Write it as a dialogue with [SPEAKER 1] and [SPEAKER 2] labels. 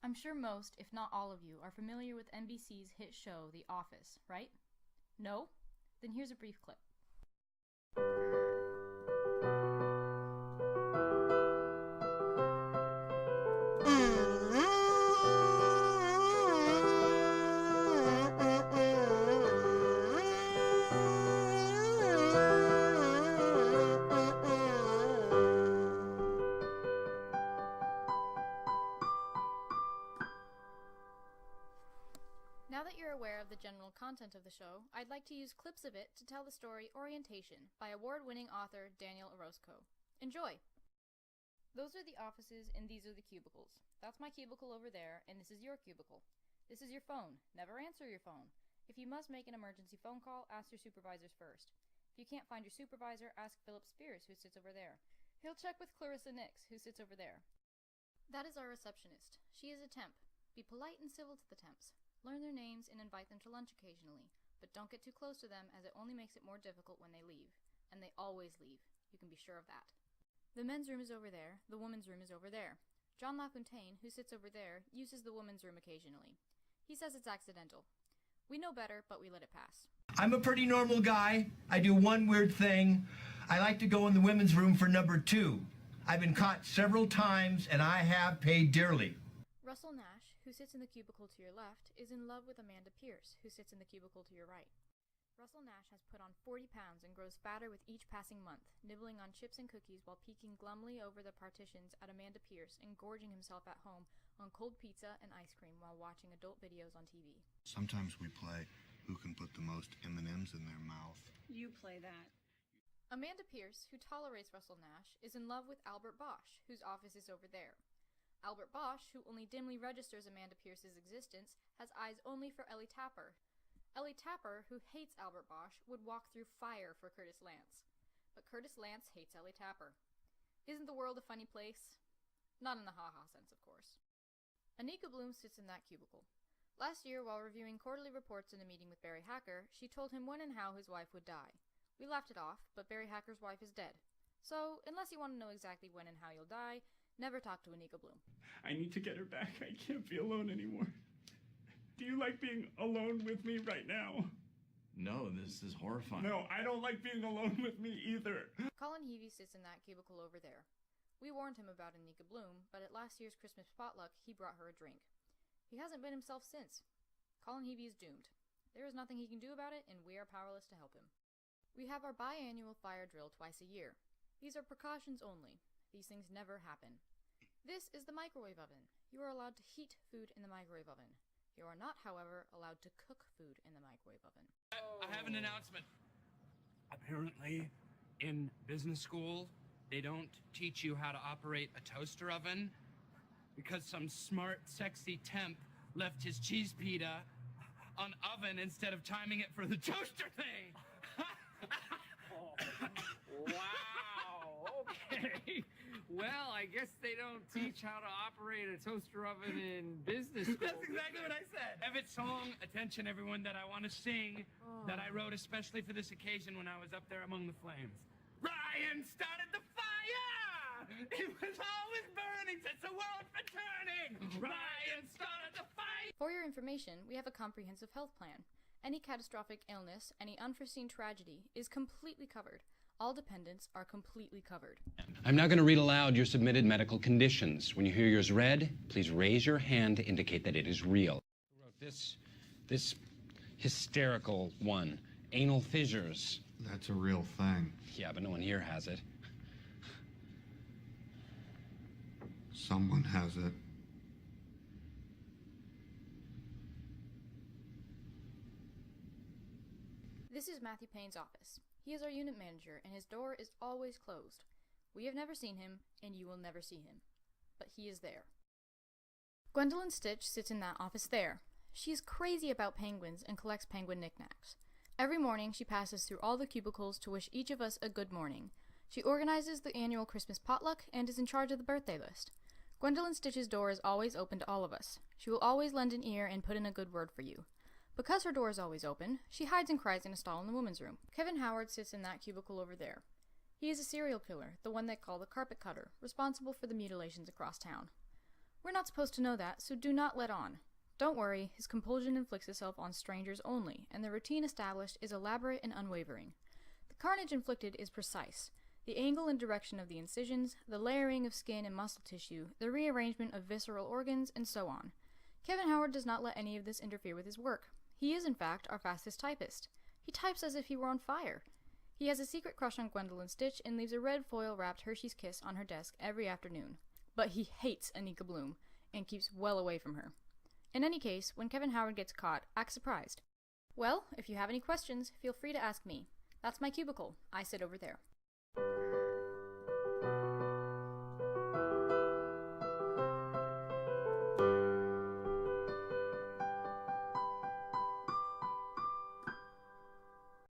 [SPEAKER 1] I'm sure most, if not all of you, are familiar with NBC's hit show, The Office, right? No? Then here's a brief clip. Now that you're aware of the general content of the show, I'd like to use clips of it to tell the story Orientation by award-winning author Daniel Orozco. Enjoy! Those are the offices and these are the cubicles. That's my cubicle over there, and this is your cubicle. This is your phone. Never answer your phone. If you must make an emergency phone call, ask your supervisors first. If you can't find your supervisor, ask Philip Spears, who sits over there. He'll check with Clarissa Nix, who sits over there. That is our receptionist. She is a temp. Be polite and civil to the temps. Learn their names and invite them to lunch occasionally, but don't get too close to them as it only makes it more difficult when they leave. And they always leave. You can be sure of that. The men's room is over there. The women's room is over there. John LaFontaine, who sits over there, uses the women's room occasionally. He says it's accidental. We know better, but we let it pass.
[SPEAKER 2] I'm a pretty normal guy. I do one weird thing. I like to go in the women's room for number 2. I've been caught several times, and I have paid dearly.
[SPEAKER 1] Russell Nash, who sits in the cubicle to your left, is in love with Amanda Pierce, who sits in the cubicle to your right. Russell Nash has put on 40 pounds and grows fatter with each passing month, nibbling on chips and cookies while peeking glumly over the partitions at Amanda Pierce and gorging himself at home on cold pizza and ice cream while watching adult videos on TV.
[SPEAKER 3] Sometimes we play who can put the most M&Ms in their mouth.
[SPEAKER 4] You play that.
[SPEAKER 1] Amanda Pierce, who tolerates Russell Nash, is in love with Albert Bosch, whose office is over there. Albert Bosch, who only dimly registers Amanda Pierce's existence, has eyes only for Ellie Tapper. Ellie Tapper, who hates Albert Bosch, would walk through fire for Curtis Lance. But Curtis Lance hates Ellie Tapper. Isn't the world a funny place? Not in the ha-ha sense, of course. Anika Bloom sits in that cubicle. Last year, while reviewing quarterly reports in a meeting with Barry Hacker, she told him when and how his wife would die. We laughed it off, but Barry Hacker's wife is dead. So, unless you want to know exactly when and how you'll die, never talk to Anika Bloom.
[SPEAKER 5] I need to get her back. I can't be alone anymore. Do you like being alone with me right now?
[SPEAKER 6] No, this is horrifying.
[SPEAKER 5] No, I don't like being alone with me either.
[SPEAKER 1] Colin Heavey sits in that cubicle over there. We warned him about Anika Bloom, but at last year's Christmas potluck, he brought her a drink. He hasn't been himself since. Colin Heavey is doomed. There is nothing he can do about it, and we are powerless to help him. We have our biannual fire drill twice a year. These are precautions only. These things never happen. This is the microwave oven. You are allowed to heat food in the microwave oven. You are not, however, allowed to cook food in the microwave oven.
[SPEAKER 7] I have an announcement. Apparently, in business school, they don't teach you how to operate a toaster oven because some smart, sexy temp left his cheese pita on oven instead of timing it for the toaster thing. Wow, okay. Well, I guess they don't teach how to operate a toaster oven in business school.
[SPEAKER 5] That's exactly what I said.
[SPEAKER 7] I have a song, attention everyone, that I want to sing, that I wrote especially for this occasion when I was up there among the flames. Ryan started the fire! It was always burning since the world's been turning! Ryan started the fire!
[SPEAKER 1] For your information, we have a comprehensive health plan. Any catastrophic illness, any unforeseen tragedy is completely covered. All dependents are completely covered.
[SPEAKER 8] I'm now going to read aloud your submitted medical conditions. When you hear yours read, please raise your hand to indicate that it is real. Who wrote this hysterical one? Anal fissures.
[SPEAKER 3] That's a real thing.
[SPEAKER 8] Yeah, but no one here has it.
[SPEAKER 3] Someone has it.
[SPEAKER 1] This is Matthew Payne's office. He is our unit manager, and his door is always closed. We have never seen him, and you will never see him. But he is there. Gwendolyn Stitch sits in that office there. She is crazy about penguins and collects penguin knickknacks. Every morning, she passes through all the cubicles to wish each of us a good morning. She organizes the annual Christmas potluck and is in charge of the birthday list. Gwendolyn Stitch's door is always open to all of us. She will always lend an ear and put in a good word for you. Because her door is always open, she hides and cries in a stall in the women's room. Kevin Howard sits in that cubicle over there. He is a serial killer, the one they call the carpet cutter, responsible for the mutilations across town. We're not supposed to know that, so do not let on. Don't worry, his compulsion inflicts itself on strangers only, and the routine established is elaborate and unwavering. The carnage inflicted is precise. The angle and direction of the incisions, the layering of skin and muscle tissue, the rearrangement of visceral organs, and so on. Kevin Howard does not let any of this interfere with his work. He is, in fact, our fastest typist. He types as if he were on fire. He has a secret crush on Gwendolyn Stitch and leaves a red foil-wrapped Hershey's Kiss on her desk every afternoon. But he hates Anika Bloom, and keeps well away from her. In any case, when Kevin Howard gets caught, act surprised. Well, if you have any questions, feel free to ask me. That's my cubicle. I sit over there.